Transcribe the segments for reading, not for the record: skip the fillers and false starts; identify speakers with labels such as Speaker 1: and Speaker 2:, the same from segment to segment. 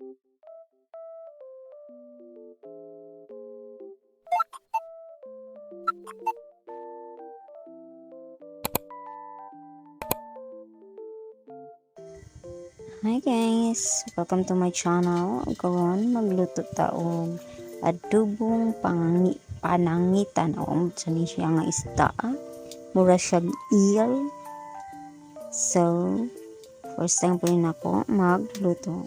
Speaker 1: Hi guys! Welcome to my channel. Karon magluto taong adobong panangitan o sa ni siya nga isda. Mura siyang eel. So, first time po rin ako magluto.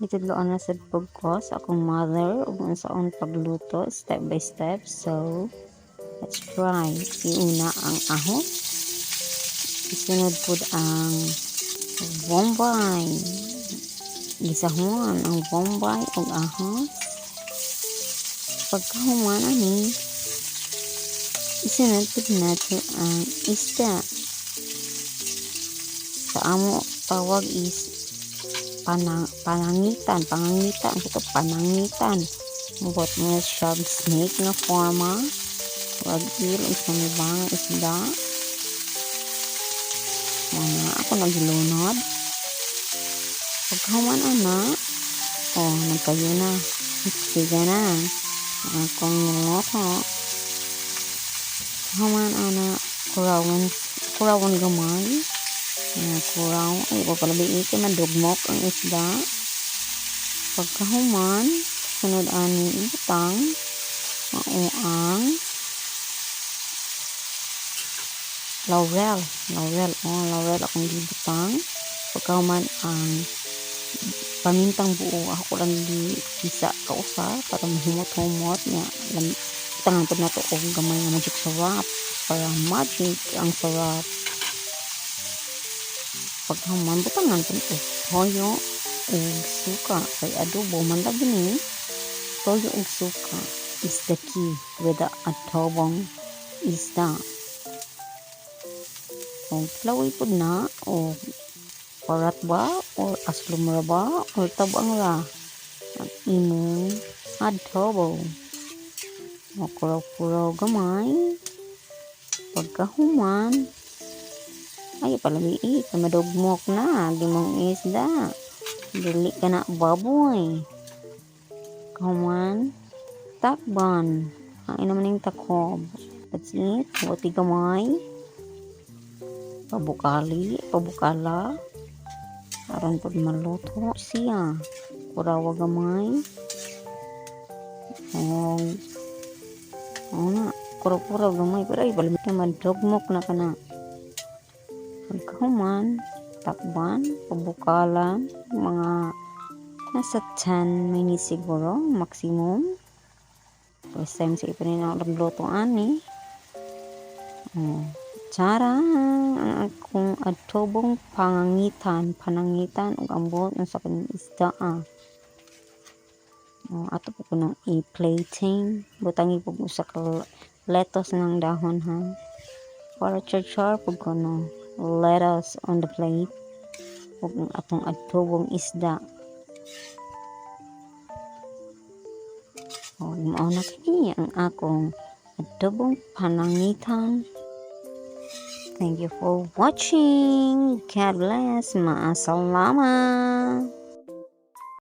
Speaker 1: Itudloan na sa ko sa akong mother ug unsaon pagluto step by step. So, let's try. Iuna ang ahos. Isunod po ang bombay. Gisahon ang bombay ug ahos. Pagkahuman ani, isunod po natin ang isda. Sa amo tawag is panangitan. Ito panangitan. Mabot mo siya snake na forma. Wag eel sa ibang isda. Mga ako naglunod. Pagkahuman ana, nagkayo na. Sige na. Akong niloto. Pagkahuman ana, kurawan gamay. Kuraw, ay pagkalabi ito, madugmok ang isda. Pagkahuman, sunod ani ibutang, mauang, laurel akong gibutang. Pagkahuman ang pamintang buo, ako lang di isa kausa para mahumot-humot niya. Tangan po na to o gamay na magic sarap para magic ang sarap. Pagkahuman, butangan po ito toyo o suka kay adobo man lagi ni. Toyo o suka is the key with the adobong isda. O laway po na o parat ba or aslumra ba or tabang ra ang imong adobo. O kuraw-kuraw gamay. Pagkahuman, ay palamiit na madugmok na di mong isda. Dili ka na baboy. Kahuman, takban. Ang naman yung takob. That's it. Buti gamay. Pabukala. Aron po maluto siya. Kurawa gamay. Kuraw-kuraw gamay. Pero ay palamiit na madugmok na ka na. Pagkahuman, takban, pabukalan, mga nasa 10 minutes siguro, maximum. First time sa ipanin ako nagluto ani. Tsara, ang akong adobong panangitan, ug ambot ng sa kanyang isda. Ato po ko ng i-plating. Butangi po sa lettuce ng dahon ha. Para char po ko no. Lettuce on the plate ug ang atong adobong isda. Mao na kini ang akong adobong panangitan. Thank you for watching. God bless. Maasalama.